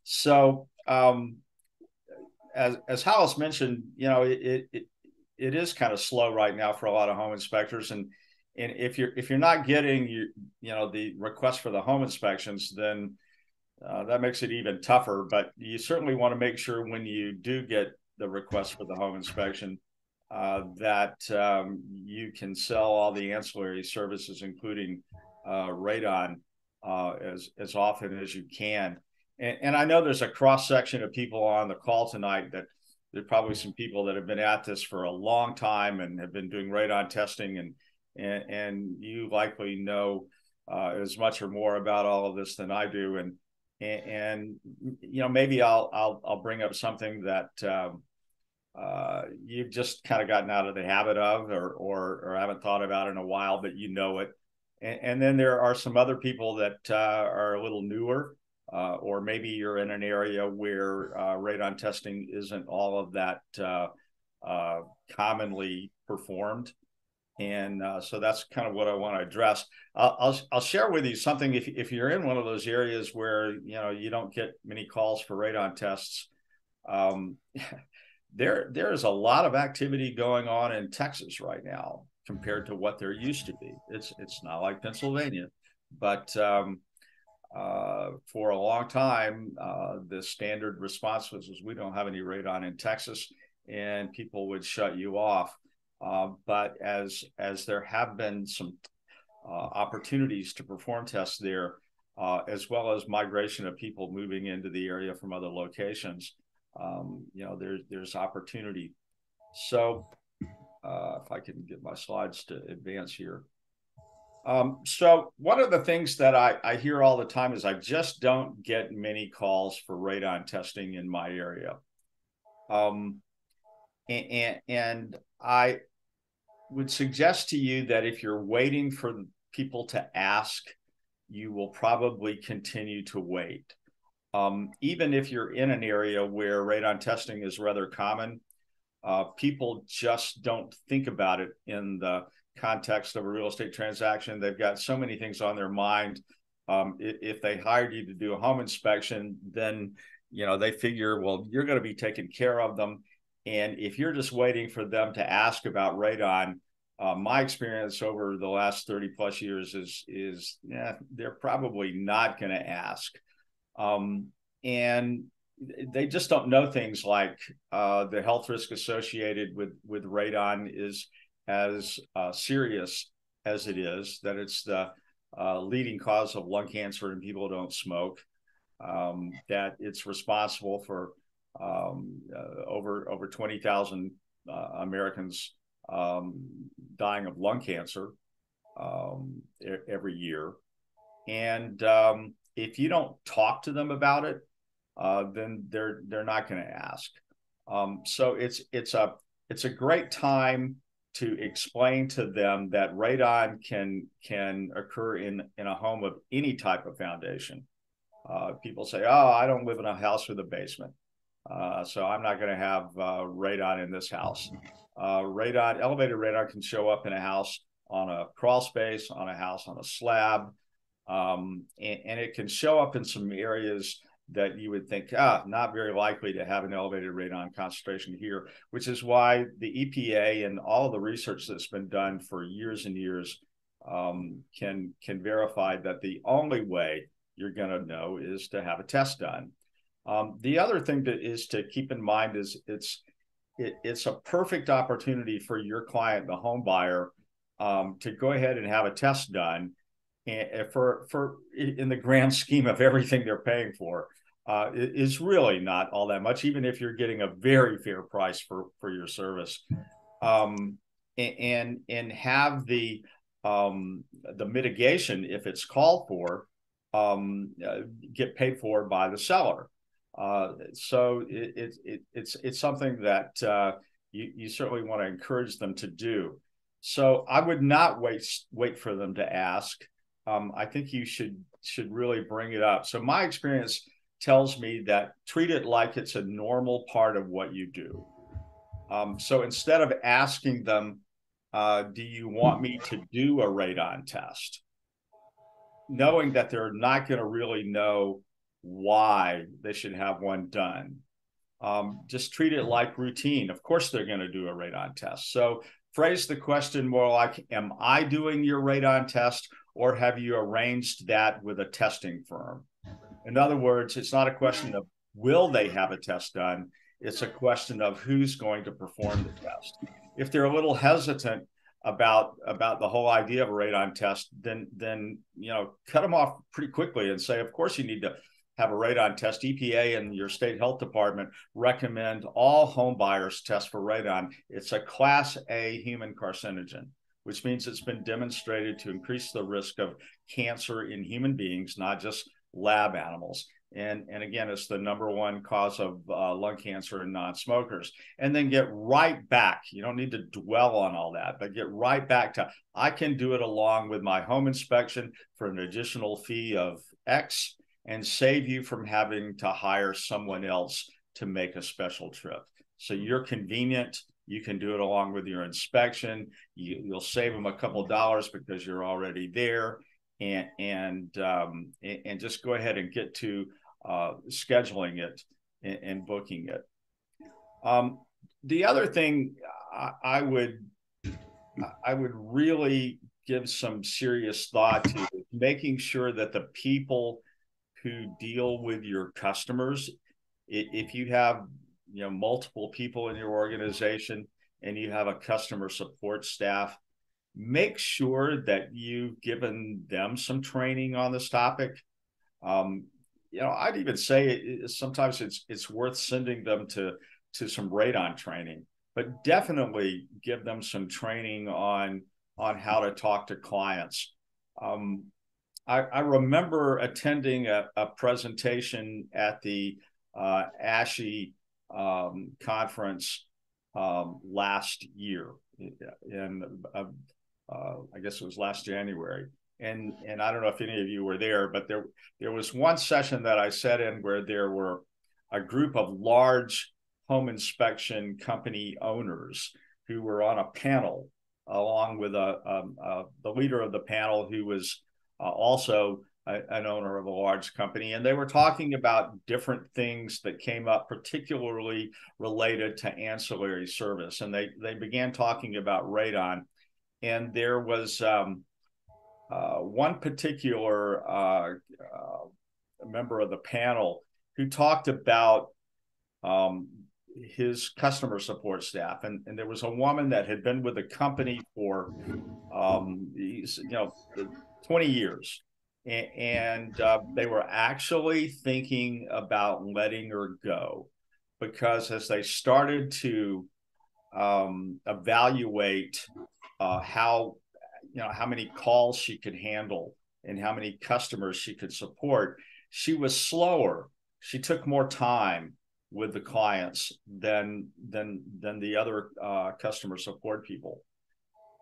So as Hollis mentioned, it is kind of slow right now for a lot of home inspectors, and if you're not getting the request for the home inspections, then that makes it even tougher. But you certainly want to make sure when you do get the request for the home inspection that you can sell all the ancillary services, including radon, as often as you can. And I know there's a cross section of people on the call tonight that there's probably some people that have been at this for a long time and have been doing radon testing, and you likely know as much or more about all of this than I do. And maybe I'll bring up something that you've just kind of gotten out of the habit of, or haven't thought about in a while, but you know it. And then there are some other people that are a little newer, or maybe you're in an area where radon testing isn't all of that commonly performed. And so that's kind of what I want to address. I'll share with you something. If you're in one of those areas where you don't get many calls for radon tests, there's a lot of activity going on in Texas right now compared to what there used to be. It's not like Pennsylvania, but for a long time, the standard response was we don't have any radon in Texas, and people would shut you off. But as there have been some opportunities to perform tests there, as well as migration of people moving into the area from other locations, there's opportunity. So if I can get my slides to advance here. So one of the things that I hear all the time is I just don't get many calls for radon testing in my area. And I would suggest to you that if you're waiting for people to ask, you will probably continue to wait. Even if you're in an area where radon testing is rather common, people just don't think about it in the context of a real estate transaction. They've got so many things on their mind. If they hired you to do a home inspection, then they figure, well, you're going to be taking care of them. And if you're just waiting for them to ask about radon, my experience over the last 30 plus years is they're probably not going to ask. And they just don't know things like the health risk associated with radon is as serious as it is, that it's the leading cause of lung cancer in people who don't smoke, that it's responsible for over 20,000 Americans dying of lung cancer every year. And if you don't talk to them about it, then they're not going to ask. So it's a great time to explain to them that radon can occur in a home of any type of foundation. People say, "Oh, I don't live in a house with a basement, so I'm not going to have radon in this house." Elevated radon can show up in a house on a crawl space, on a house on a slab, and it can show up in some areas that you would think, not very likely to have an elevated radon concentration here, which is why the EPA and all of the research that's been done for years and years can verify that the only way you're going to know is to have a test done. The other thing that is to keep in mind is it's a perfect opportunity for your client, the home buyer, to go ahead and have a test done. And for in the grand scheme of everything they're paying for, is really not all that much, even if you're getting a very fair price for your service, and have the mitigation, if it's called for, get paid for by the seller. So it's something that you certainly want to encourage them to do. So I would not wait for them to ask. I think you should really bring it up. So my experience tells me that treat it like it's a normal part of what you do. So instead of asking them, do you want me to do a radon test? Knowing that they're not going to really know why they should have one done. Just treat it like routine. Of course, they're going to do a radon test. So phrase the question more like, am I doing your radon test, or have you arranged that with a testing firm? In other words, it's not a question of will they have a test done. It's a question of who's going to perform the test. If they're a little hesitant about the whole idea of a radon test, then cut them off pretty quickly and say, of course you need to have a radon test. EPA and your state health department recommend all home buyers test for radon. It's a class A human carcinogen, which means it's been demonstrated to increase the risk of cancer in human beings, not just lab animals. And again, it's the number one cause of lung cancer in non-smokers. And then get right back. You don't need to dwell on all that, but get right back to, I can do it along with my home inspection for an additional fee of X and save you from having to hire someone else to make a special trip. So you're convenient. You can do it along with your inspection. You'll save them a couple of dollars because you're already there. And just go ahead and get to scheduling it and booking it. The other thing I would really give some serious thought to is making sure that the people who deal with your customers, if you have multiple people in your organization and you have a customer support staff, make sure that you've given them some training on this topic. I'd even say sometimes it's worth sending them to some radon training, but definitely give them some training on how to talk to clients. I remember attending a presentation at the ASHI conference last year, and I guess it was last January. And I don't know if any of you were there, but there was one session that I sat in where there were a group of large home inspection company owners who were on a panel, along with the leader of the panel, who was also an owner of a large company. And they were talking about different things that came up, particularly related to ancillary service. And they began talking about radon. And there was one particular member of the panel who talked about his customer support staff. And there was a woman that had been with the company for 20 years. And they were actually thinking about letting her go, because as they started to evaluate how many calls she could handle and how many customers she could support, she was slower. She took more time with the clients than the other customer support people.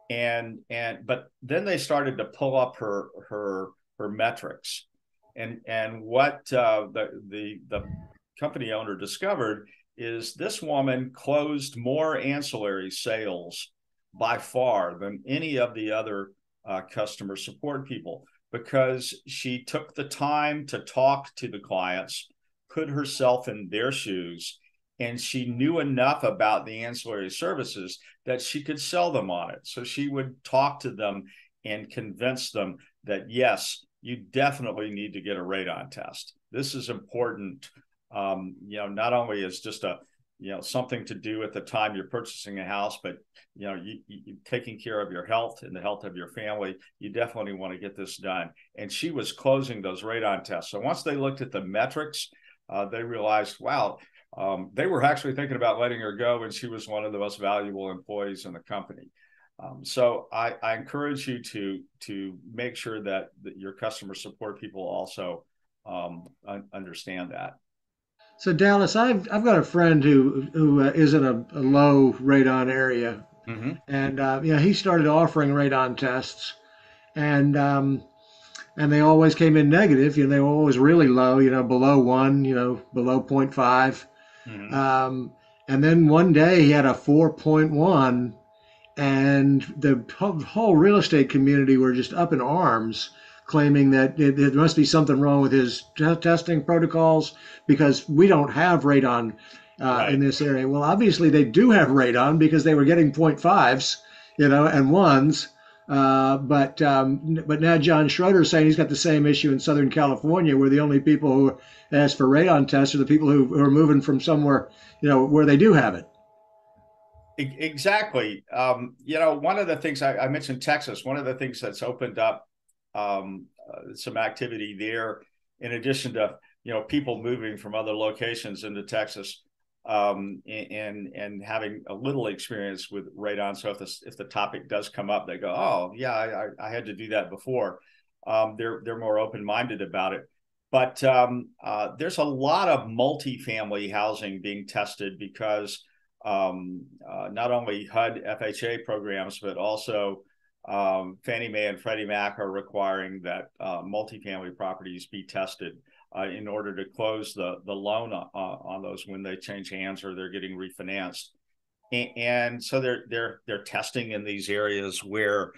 But then they started to pull up her metrics, and what the company owner discovered is this woman closed more ancillary sales by far than any of the other customer support people, because she took the time to talk to the clients, put herself in their shoes, and she knew enough about the ancillary services that she could sell them on it. So she would talk to them and convince them that, yes, you definitely need to get a radon test. This is important, not only as just something to do at the time you're purchasing a house, but you taking care of your health and the health of your family. You definitely want to get this done. And she was closing those radon tests. So once they looked at the metrics, they realized, wow, they were actually thinking about letting her go, and she was one of the most valuable employees in the company. So I encourage you to make sure that your customer support people also understand that. So Dallas, I've got a friend who is in a low radon area, Mm-hmm. and he started offering radon tests, and they always came in negative. They were always really low, below 1, below zero point 0.5. Mm-hmm. And then one day he had a 4.1, and the whole real estate community were just up in arms claiming that there must be something wrong with his testing protocols because we don't have radon in Right. this area. Well, obviously they do have radon because they were getting 0.5s, and ones. But now John Schroeder is saying he's got the same issue in Southern California, where the only people who ask for radon tests are the people who are moving from somewhere, where they do have it. Exactly. One of the things I mentioned Texas, one of the things that's opened up some activity there, in addition to, people moving from other locations into Texas, and having a little experience with radon. So if the topic does come up, they go, oh yeah, I had to do that before. They're more open-minded about it. But there's a lot of multifamily housing being tested because not only HUD FHA programs, but also Fannie Mae and Freddie Mac are requiring that multifamily properties be tested in order to close the loan on those when they change hands or they're getting refinanced. And so they're testing in these areas where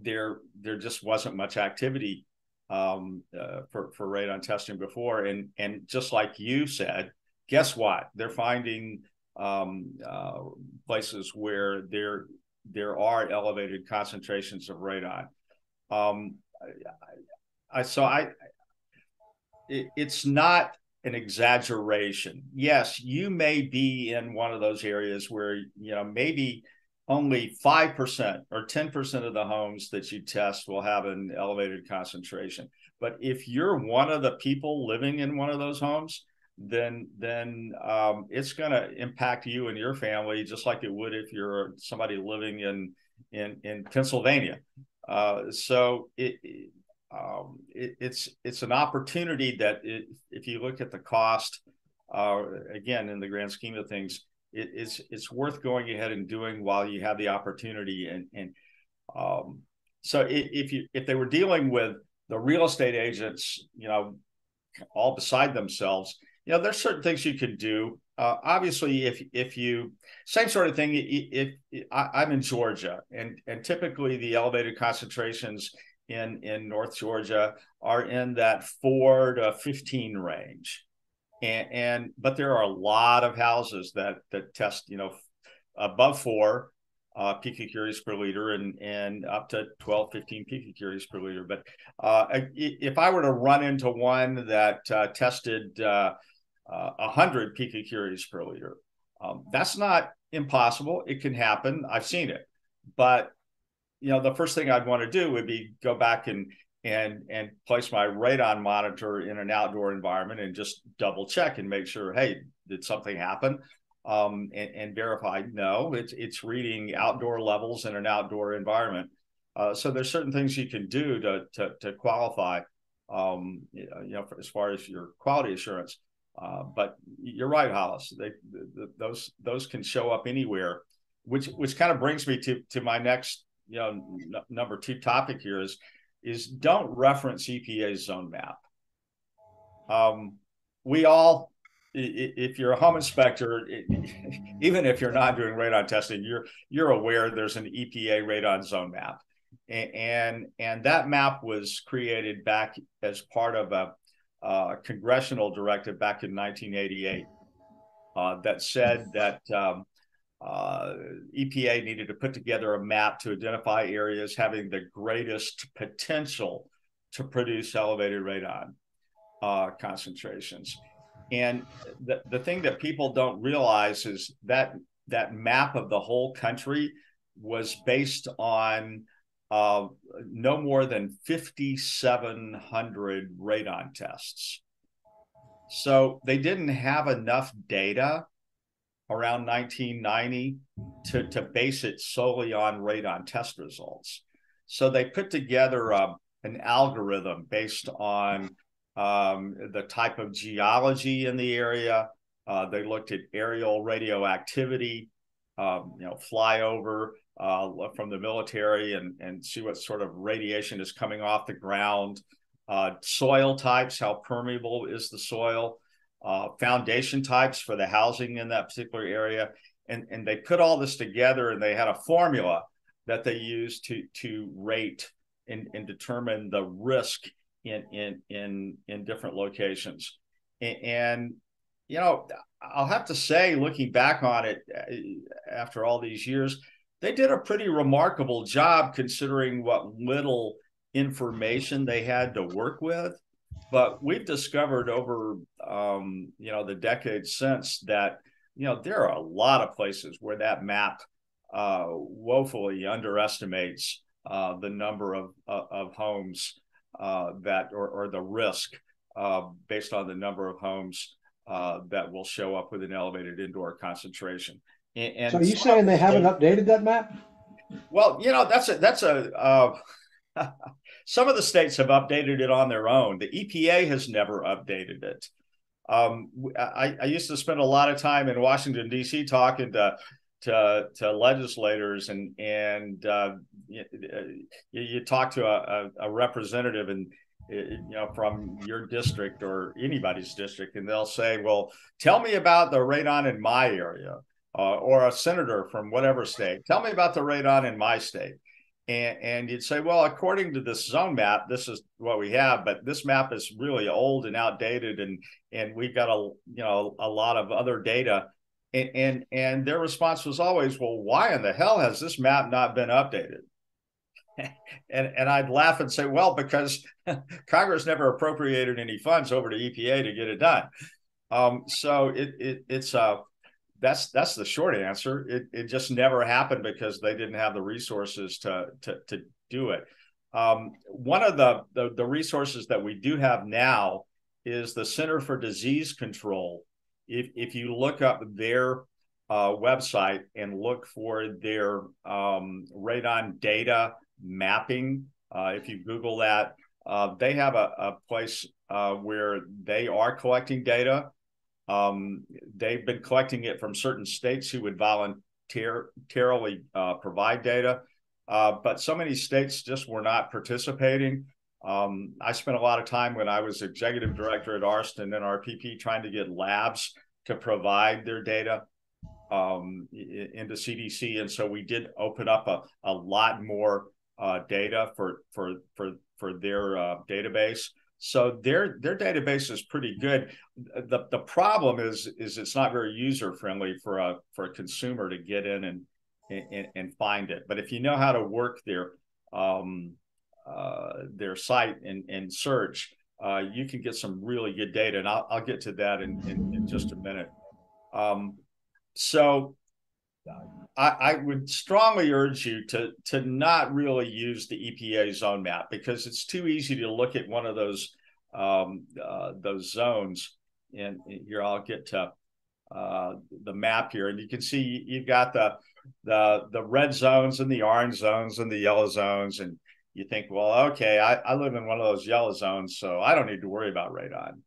there just wasn't much activity for radon testing before. And just like you said, guess what? They're finding places where there are elevated concentrations of radon. It's not an exaggeration. Yes, you may be in one of those areas where maybe only 5% or 10% of the homes that you test will have an elevated concentration. But if you're one of the people living in one of those homes, then it's going to impact you and your family just like it would if you're somebody living in Pennsylvania. So it's an opportunity that if you look at the cost, again, in the grand scheme of things, it's worth going ahead and doing while you have the opportunity. So if they were dealing with the real estate agents, all beside themselves, there's certain things you could do. Obviously, if you same sort of thing. If I'm in Georgia, and typically the elevated concentrations in North Georgia are in that 4 to 15 range, but there are a lot of houses that test above 4 picocuries per liter and up to 12, 15 picocuries per liter. But if I were to run into one that tested 100 picocuries per liter, that's not impossible. It can happen. I've seen it. But the first thing I'd want to do would be go back and place my radon monitor in an outdoor environment and just double check and make sure, hey, did something happen? And verify, no, it's reading outdoor levels in an outdoor environment. So there's certain things you can do to qualify, as far as your quality assurance. But you're right, Hollis. Those can show up anywhere, which kind of brings me to my next number 2 topic here is don't reference EPA's zone map. We all, if you're a home inspector, even if you're not doing radon testing, you're aware there's an EPA radon zone map, and that map was created back as part of a congressional directive back in 1988 that said that EPA needed to put together a map to identify areas having the greatest potential to produce elevated radon concentrations. And the thing that people don't realize is that map of the whole country was based on no more than 5,700 radon tests. So they didn't have enough data around 1990 to base it solely on radon test results. So they put together an algorithm based on the type of geology in the area. They looked at aerial radioactivity, flyover from the military and see what sort of radiation is coming off the ground. Soil types, how permeable is the soil? Foundation types for the housing in that particular area. And they put all this together and they had a formula that they used to rate and determine the risk in different locations. And I'll have to say, looking back on it after all these years, they did a pretty remarkable job considering what little information they had to work with. But we've discovered over the decades since that there are a lot of places where that map woefully underestimates the number of homes that or the risk based on the number of homes that will show up with an elevated indoor concentration. So are And you some of saying the they haven't states, updated that map? well, that's a some of the states have updated it on their own. The EPA has never updated it. I used to spend a lot of time in Washington D.C. talking to legislators, and you talk to a representative and from your district or anybody's district, and they'll say, "Well, tell me about the radon in my area," or a senator from whatever state, "Tell me about the radon in my state." And you'd say, well, according to this zone map, this is what we have, but this map is really old and outdated, and we've got a lot of other data. And their response was always, well, why in the hell has this map not been updated? And I'd laugh and say, well, because Congress never appropriated any funds over to EPA to get it done. So it's that's the short answer. It just never happened because they didn't have the resources to do it. One of the resources that we do have now is the Center for Disease Control. If you look up their website and look for their radon data mapping, if you Google that, they have a place where they are collecting data. They've been collecting it from certain states who would voluntarily provide data, but so many states just were not participating. I spent a lot of time when I was executive director at ARST and NRPP trying to get labs to provide their data into CDC, and so we did open up a lot more data for their database. So their database is pretty good. The problem is it's not very user friendly for a consumer to get in and find it. But if you know how to work their site and search, you can get some really good data. And I'll get to that in just a minute. So I would strongly urge you to not really use the EPA zone map because it's too easy to look at one of those zones. And here I'll get to the map here, and you can see you've got the red zones and the orange zones and the yellow zones, and you think, well, okay, I live in one of those yellow zones, so I don't need to worry about radon.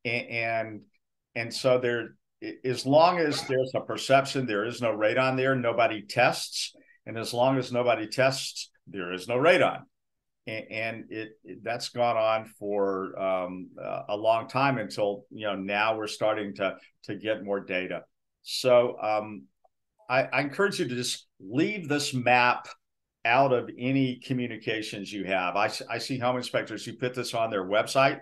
And so there, as long as there's a perception there is no radon there, nobody tests, and as long as nobody tests, there is no radon. And that's gone on for a long time until now we're starting to get more data. So I encourage you to just leave this map out of any communications you have. I see home inspectors who put this on their website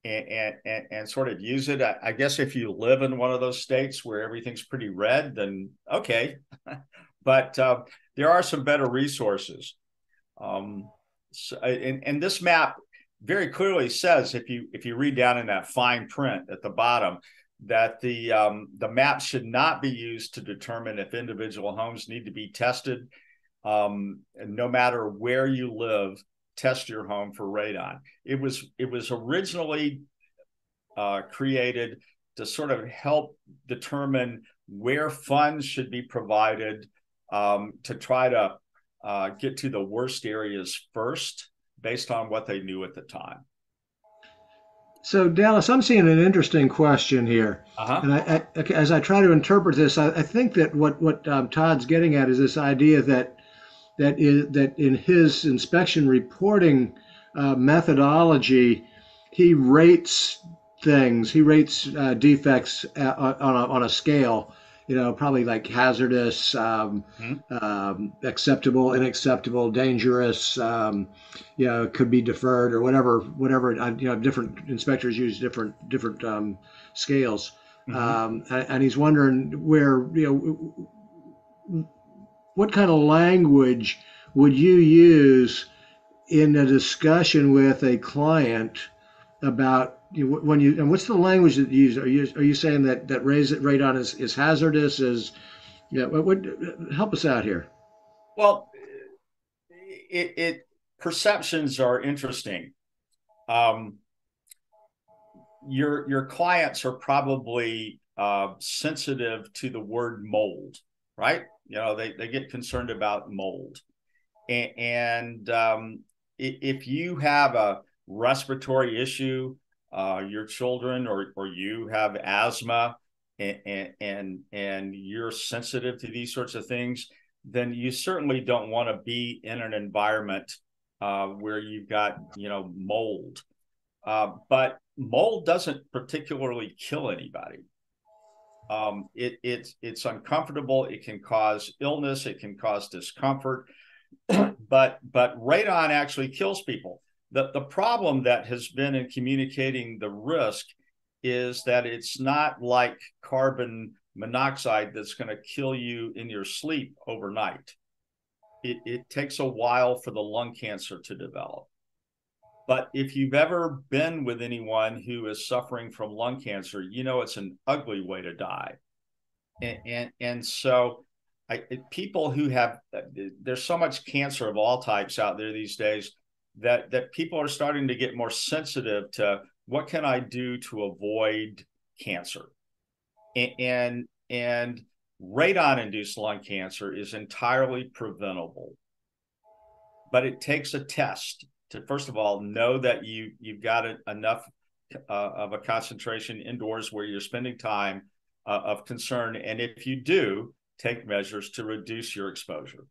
and sort of use it. I guess if you live in one of those states where everything's pretty red, then okay. But there are some better resources. So, and this map very clearly says, if you read down in that fine print at the bottom, that the map should not be used to determine if individual homes need to be tested. No matter where you live, test your home for radon. It was originally created to sort of help determine where funds should be provided to try to get to the worst areas first based on what they knew at the time. So, Dallas, I'm seeing an interesting question here. Uh-huh. And as I try to interpret this, I think that what Todd's getting at is this idea that in his inspection reporting methodology, he rates things, he rates defects on a scale, probably like hazardous, Mhm. acceptable, unacceptable, dangerous, could be deferred or whatever. Different inspectors use different scales. Mhm. And he's wondering where, what kind of language would you use in a discussion with a client about when you and what's the language that you use? Are you saying that radon is hazardous? Is yeah? What help us out here? Well, it perceptions are interesting. Um, your clients are probably sensitive to the word mold, right? They get concerned about mold, and if you have a respiratory issue, your children or you have asthma, and you're sensitive to these sorts of things, then you certainly don't want to be in an environment where you've got mold. But mold doesn't particularly kill anybody. It's uncomfortable. It can cause illness. It can cause discomfort. But radon actually kills people. The problem that has been in communicating the risk is that it's not like carbon monoxide that's going to kill you in your sleep overnight. It takes a while for the lung cancer to develop. But if you've ever been with anyone who is suffering from lung cancer, it's an ugly way to die. And so people who have there's so much cancer of all types out there these days that people are starting to get more sensitive to what can I do to avoid cancer. And radon induced lung cancer is entirely preventable, but it takes a test to first of all know that you've got enough of a concentration indoors where you're spending time of concern, and if you do, take measures to reduce your exposure.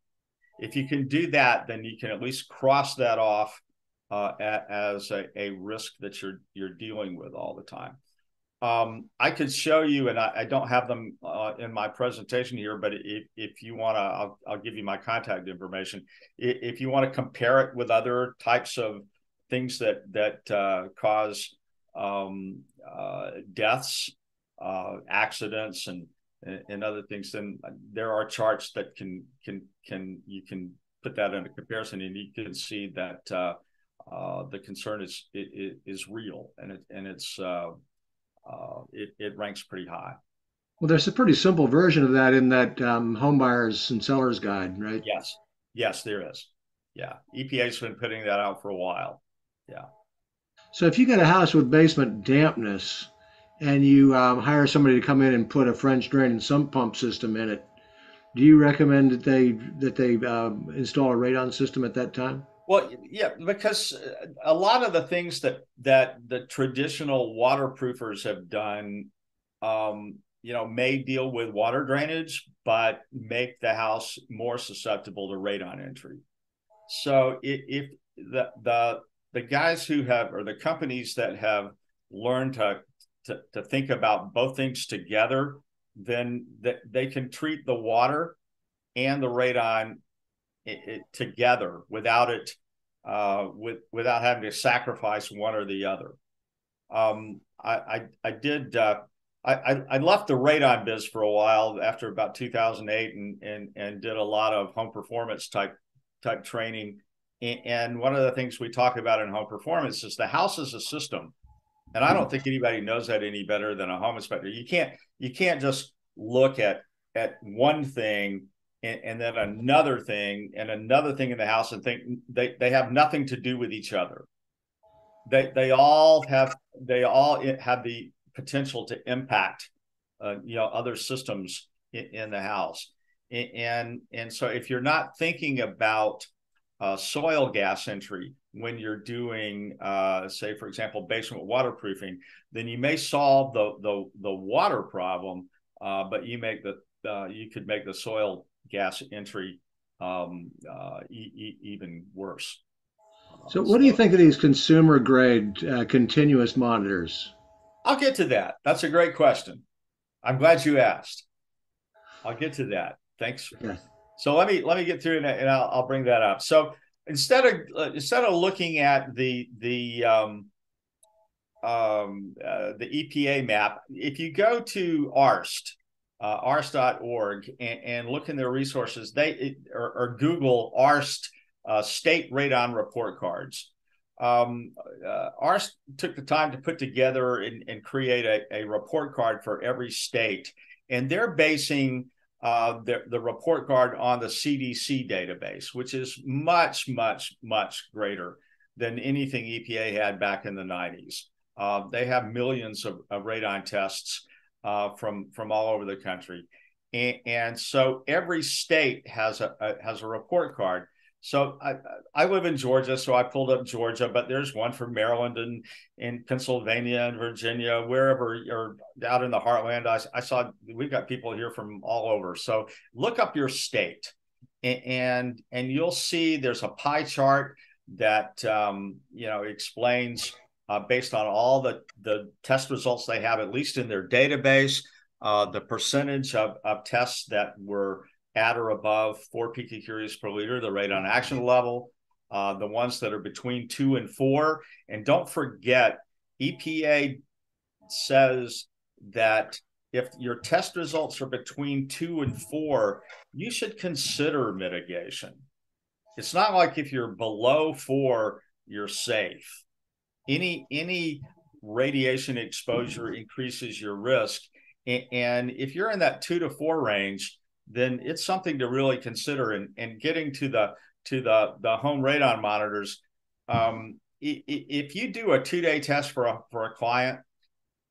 If you can do that, then you can at least cross that off as a risk that you're dealing with all the time. I could show you, and I don't have them in my presentation here, but if you want to, I'll give you my contact information. If you want to compare it with other types of things that cause deaths, accidents, and other things, then there are charts that can you can put that into comparison, and you can see that the concern is real, and it ranks pretty high. Well, there's a pretty simple version of that in that home buyers and sellers guide, right? Yes, yes, there is. Yeah, EPA's been putting that out for a while. Yeah. So if you got a house with basement dampness and you hire somebody to come in and put a French drain and sump pump system in it, do you recommend that they install a radon system at that time? Well, yeah, because a lot of the things that the traditional waterproofers have done, may deal with water drainage, but make the house more susceptible to radon entry. So if the guys who have, or the companies that have learned to think about both things together, then they can treat the water and the radon together without having to sacrifice one or the other. I did. I left the radon biz for a while after about 2008, and did a lot of home performance type training. And one of the things we talk about in home performance is the house is a system, and I don't think anybody knows that any better than a home inspector. You can't just look at one thing and then another thing and another thing in the house and think they have nothing to do with each other. They all have the potential to impact other systems in the house. And so if you're not thinking about soil gas entry when you're doing, say, for example, basement waterproofing, then you may solve the water problem, but you could make the soil gas entry even worse. So, what do you So think of these consumer grade continuous monitors? I'll get to that. That's a great question. I'm glad you asked. I'll get to that. Thanks. Okay. So let me get through it, and I'll bring that up. So instead of looking at the EPA map, if you go to ARST, ars.org, and look in their resources, or Google ARST state radon report cards. ARST took the time to put together and create a report card for every state, and they're basing the report card on the CDC database, which is much, much, much greater than anything EPA had back in the 90s. They have millions of radon tests from all over the country, and so every state has a report card. So I live in Georgia, so I pulled up Georgia, but there's one for Maryland and Pennsylvania and Virginia, wherever, or out in the heartland. I saw we've got people here from all over. So look up your state, and you'll see there's a pie chart that explains, based on all the test results they have, at least in their database, the percentage of tests that were at or above 4 picocuries per liter, the radon action level, the ones that are between 2 and 4. And don't forget, EPA says that if your test results are between 2 and 4, you should consider mitigation. It's not like if you're below 4, you're safe. Any radiation exposure increases your risk. And if you're in that 2 to 4 range, then it's something to really consider. And getting to the home radon monitors, if you do a 2-day test for a client,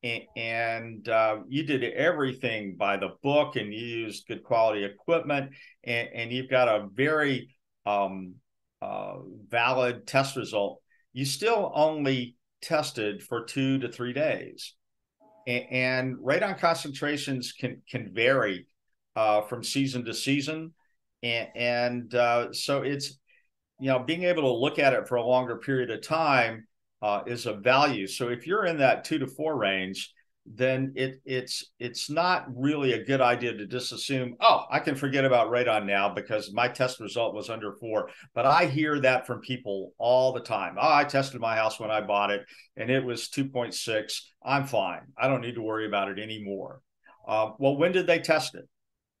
and you did everything by the book, and you used good quality equipment, and you've got a very valid test result, you still only tested for 2 to 3 days. And radon concentrations can vary from season to season. And so it's, being able to look at it for a longer period of time is of value. So if you're in that 2 to 4 range, then it's not really a good idea to just assume, oh, I can forget about radon now because my test result was under 4. But I hear that from people all the time. Oh, I tested my house when I bought it and it was 2.6. I'm fine. I don't need to worry about it anymore. Well, when did they test it?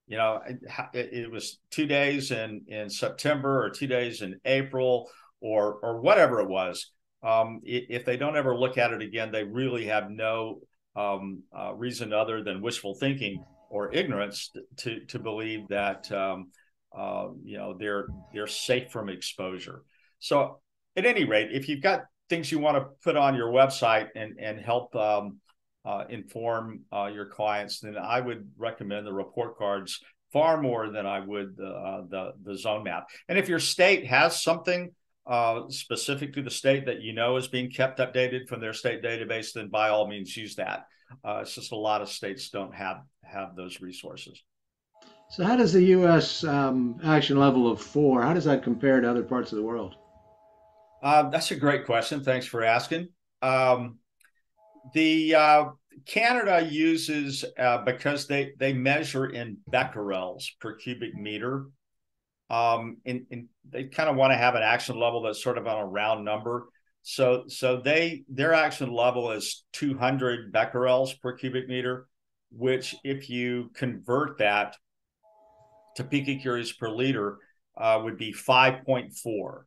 It was 2 days in September, or 2 days in April, or whatever it was. If they don't ever look at it again, they really have no reason other than wishful thinking or ignorance to believe that they're safe from exposure. So at any rate, if you've got things you want to put on your website and help inform your clients, then I would recommend the report cards far more than I would the zone map. And if your state has something specific to the state that is being kept updated from their state database, then by all means use that. It's just a lot of states don't have those resources. So how does the U.S. Action level of 4, how does that compare to other parts of the world? That's a great question. Thanks for asking. The Canada uses, because they measure in becquerels per cubic meter, and they kind of want to have an action level that's sort of on a round number. So their action level is 200 becquerels per cubic meter, which, if you convert that to picocuries per liter, would be 5.4.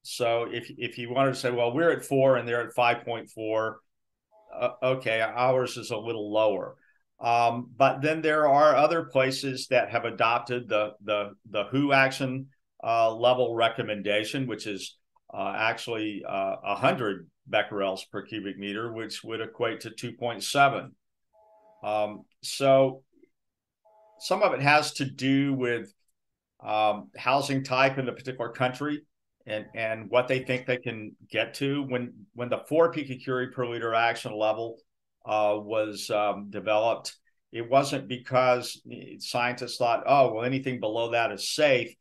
So if you wanted to say, well, we're at 4 and they're at 5.4, okay, ours is a little lower. But then there are other places that have adopted the WHO action level recommendation, which is actually 100 becquerels per cubic meter, which would equate to 2.7. So some of it has to do with housing type in a particular country, and what they think they can get to. When the 4 picocurie per liter action level was developed, it wasn't because scientists thought, oh, well, anything below that is safe.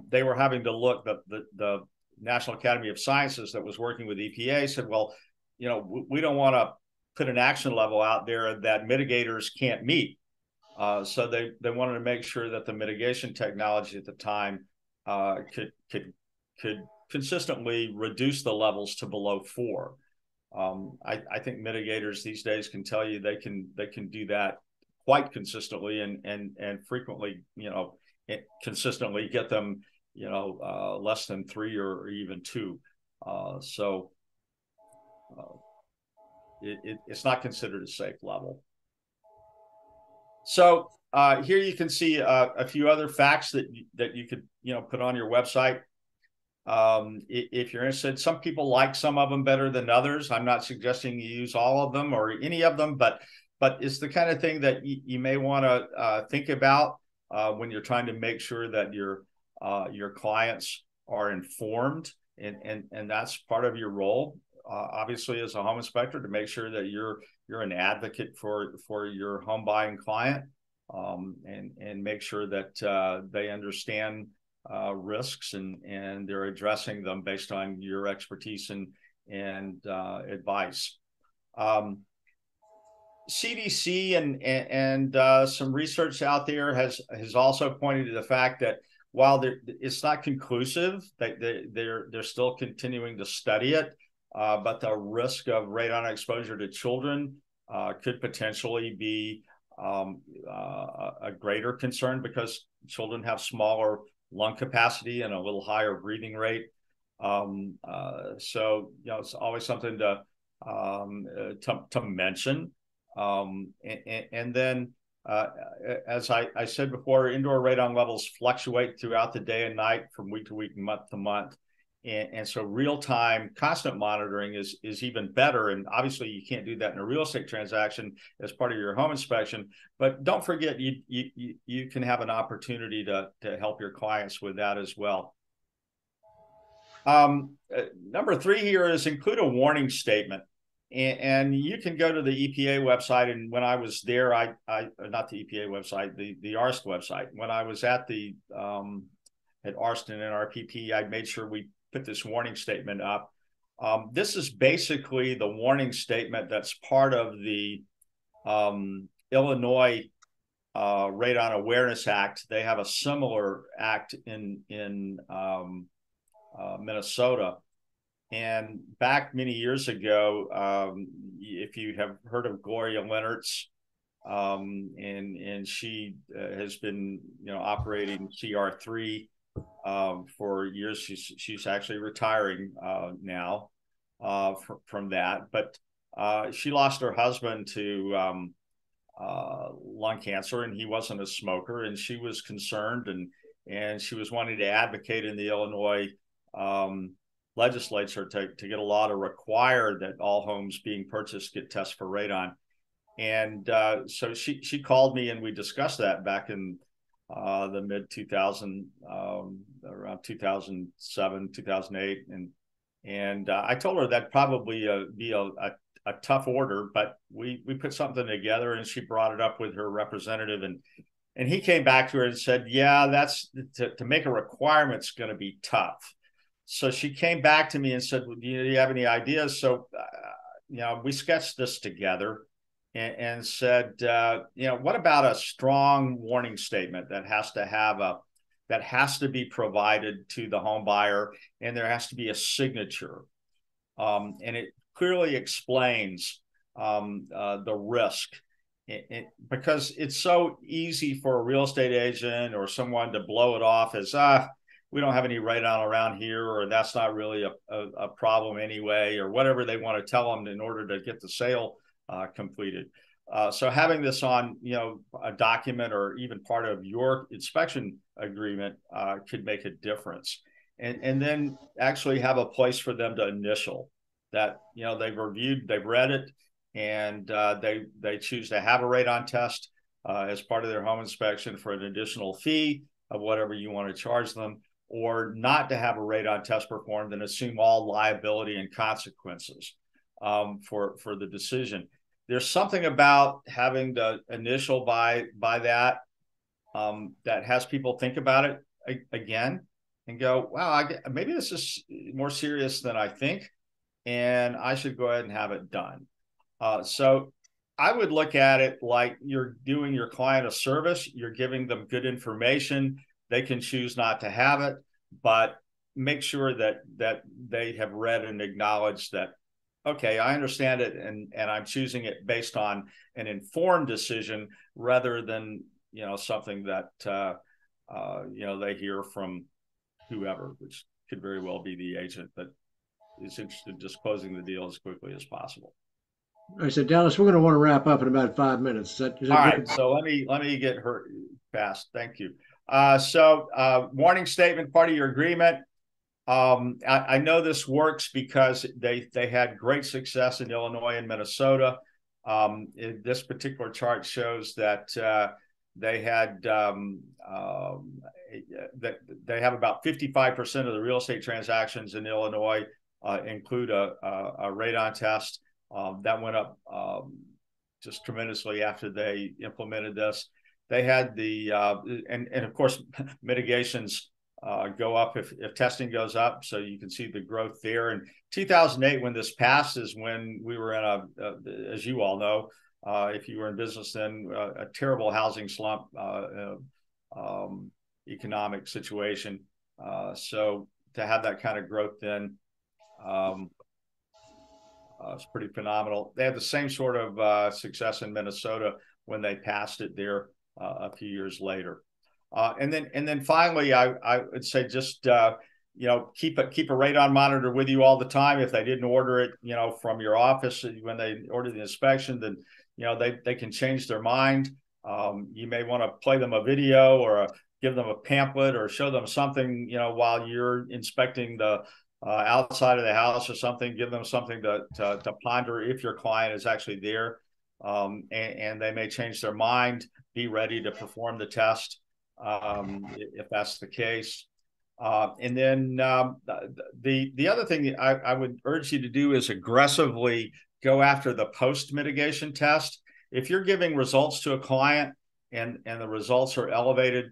They were having to look, the National Academy of Sciences that was working with EPA said, well, we don't want to put an action level out there that mitigators can't meet. So they wanted to make sure that the mitigation technology at the time could consistently reduce the levels to below 4. I think mitigators these days can tell you they can do that quite consistently and frequently, consistently get them, less than 3 or even 2. So it's not considered a safe level. So here you can see a few other facts that you could put on your website. If you're interested, some people like some of them better than others. I'm not suggesting you use all of them or any of them, but it's the kind of thing that you may want to think about when you're trying to make sure that your clients are informed, and that's part of your role, obviously, as a home inspector, to make sure that you're an advocate for your home buying client, and make sure that they understand risks and they're addressing them based on your expertise and advice. CDC and some research out there has also pointed to the fact that while it's not conclusive, they're still continuing to study it, but the risk of radon exposure to children could potentially be a greater concern because children have smaller lung capacity and a little higher breathing rate. So it's always something to mention. And then, as I said before, indoor radon levels fluctuate throughout the day and night, from week to week, month to month. And so real-time constant monitoring is even better. And obviously you can't do that in a real estate transaction as part of your home inspection, but don't forget you can have an opportunity to help your clients with that as well. Number 3 here is include a warning statement. And you can go to the EPA website. And when I was there, I not the EPA website, the ARST website. When I was at ARST and NRPP, I made sure we put this warning statement up. This is basically the warning statement that's part of the Illinois Radon Awareness Act. They have a similar act in Minnesota. And back many years ago, if you have heard of Gloria Leonard's, and she has been operating CR3 for years. She's actually retiring now from that, but she lost her husband to lung cancer, and he wasn't a smoker, and she was concerned, and she was wanting to advocate in the Illinois legislature to get a law to require that all homes being purchased get tested for radon. And so she called me and we discussed that back in the mid 2000, around 2007, 2008. And I told her that'd probably be a tough order, but we put something together, and she brought it up with her representative, and he came back to her and said, yeah, that's to make a requirement is going to be tough. So she came back to me and said, well, do you have any ideas? So, we sketched this together and said, what about a strong warning statement that has to be provided to the home buyer, and there has to be a signature. And it clearly explains the risk. Because it's so easy for a real estate agent or someone to blow it off as, we don't have any radon around here, or that's not really a problem anyway, or whatever they want to tell them in order to get the sale completed. So having this on, a document or even part of your inspection agreement could make a difference. And then actually have a place for them to initial that, they've reviewed, they've read it, and they choose to have a radon test as part of their home inspection for an additional fee of whatever you want to charge them, or not to have a radon test performed and assume all liability and consequences for the decision. There's something about having the initial by that that has people think about it again and go, wow, maybe this is more serious than I think, and I should go ahead and have it done. So I would look at it like you're doing your client a service. You're giving them good information. They can choose not to have it, but make sure that they have read and acknowledged that, okay, I understand it, and I'm choosing it based on an informed decision rather than something that they hear from whoever, which could very well be the agent that is interested in just closing the deal as quickly as possible. All right, so Dallas, we're going to want to wrap up in about 5 minutes. Is that All good? right, so let me get her fast. Thank you. Warning statement, part of your agreement. I know this works because they had great success in Illinois and Minnesota. This particular chart shows that they had that they have about 55% of the real estate transactions in Illinois include a radon test. That went up just tremendously after they implemented this. They had and of course mitigations go up if testing goes up, so you can see the growth there. In 2008, when this passed, is when we were in as you all know, if you were in business then, a terrible housing slump, economic situation. So to have that kind of growth then, it's pretty phenomenal. They had the same sort of success in Minnesota when they passed it there a few years later. And then finally, I would say just keep a radon monitor with you all the time. If they didn't order it, from your office when they order the inspection, then they can change their mind. You may want to play them a video or give them a pamphlet or show them something, while you're inspecting the outside of the house or something. Give them something to ponder if your client is actually there, and they may change their mind. Be ready to perform the test if that's the case. And then the other thing I would urge you to do is aggressively go after the post mitigation test. If you're giving results to a client and the results are elevated,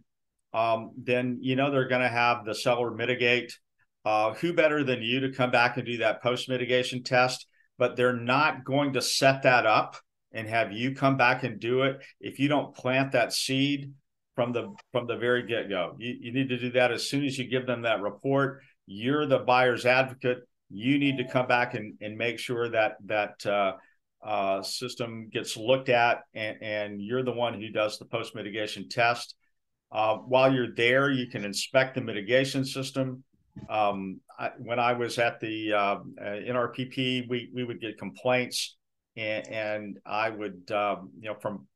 then they're going to have the seller mitigate. Who better than you to come back and do that post mitigation test? But they're not going to set that up and have you come back and do it if you don't plant that seed from the very get-go. You need to do that as soon as you give them that report. You're the buyer's advocate. You need to come back and make sure that system gets looked at, and you're the one who does the post mitigation test. While you're there, you can inspect the mitigation system. When I was at the NRPP, we would get complaints, and I would from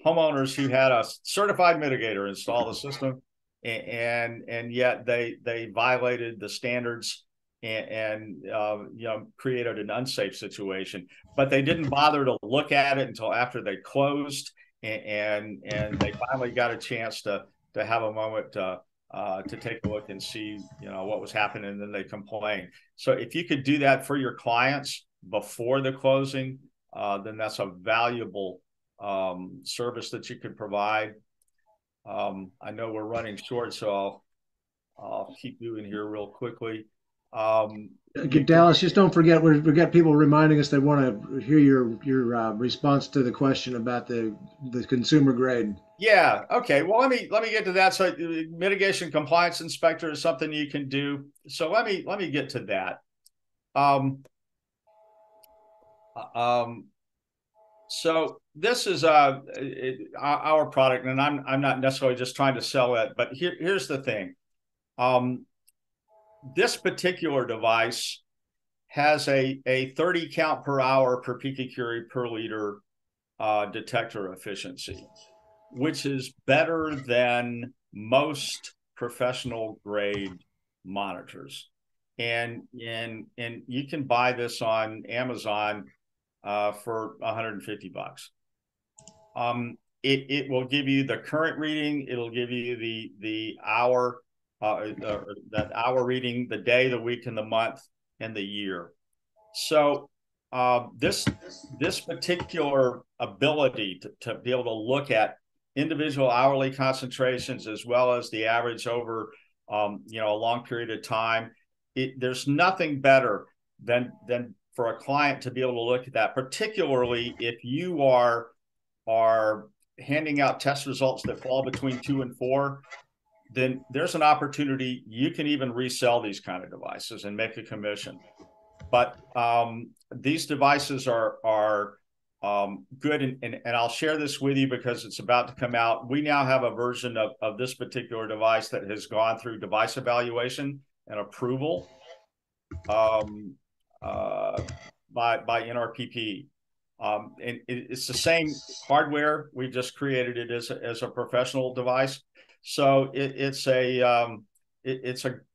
homeowners who had a certified mitigator install the system, and yet they violated the standards and created an unsafe situation. But they didn't bother to look at it until after they closed, and they finally got a chance to have a moment to take a look and see what was happening, and then they complained. So if you could do that for your clients before the closing, then that's a valuable service that you could provide. I know we're running short, so I'll keep moving here real quickly. Dallas, just don't forget, we've got people reminding us they want to hear your response to the question about the consumer grade. Yeah. Okay. Well, let me get to that. So, mitigation compliance inspector is something you can do. So let me get to that. So this is our product, and I'm not necessarily just trying to sell it, but here's the thing. This particular device has a 30 count per hour per picocurie per liter detector efficiency, which is better than most professional grade monitors. And you can buy this on Amazon for $150. It will give you the current reading. It'll give you the hour, that hour reading, the day, the week, and the month, and the year. So this particular ability to be able to look at individual hourly concentrations as well as the average over a long period of time, there's nothing better than for a client to be able to look at that, particularly if you are handing out test results that fall between 2 and 4, then there's an opportunity you can even resell these kind of devices and make a commission. But these devices are good, and I'll share this with you because it's about to come out. We now have a version of this particular device that has gone through device evaluation and approval by NRPP. And it's the same hardware. We just created it as a professional device. So it's a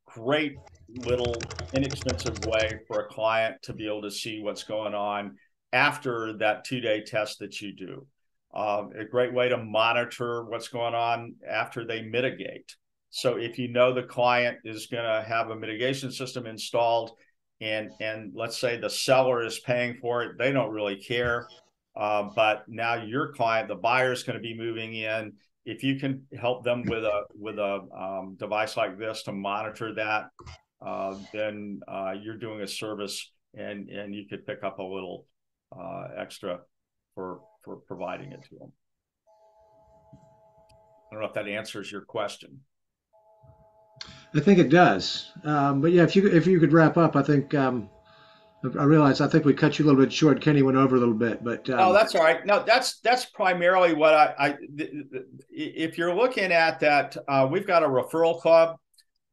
great little inexpensive way for a client to be able to see what's going on after that 2-day test that you do. A great way to monitor what's going on after they mitigate. So if you know the client is going to have a mitigation system installed, and let's say the seller is paying for it, they don't really care. But now your client, the buyer, is going to be moving in. If you can help them with a device like this to monitor that, then you're doing a service, and you could pick up a little extra for providing it to them. I don't know if that answers your question. I think it does. But yeah, if you could wrap up, I think I realize I think we cut you a little bit short. Kenny went over a little bit, but oh, that's all right. No, that's primarily what if you're looking at that, we've got a referral club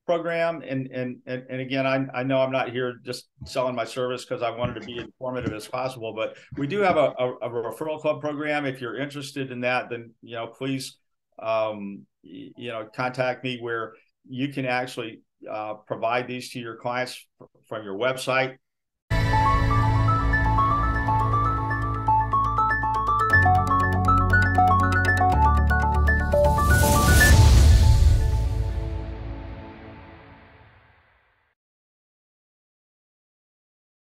program, and again, I know I'm not here just selling my service because I wanted to be informative as possible, but we do have a referral club program. If you're interested in that, then please contact me, where you can actually provide these to your clients from your website.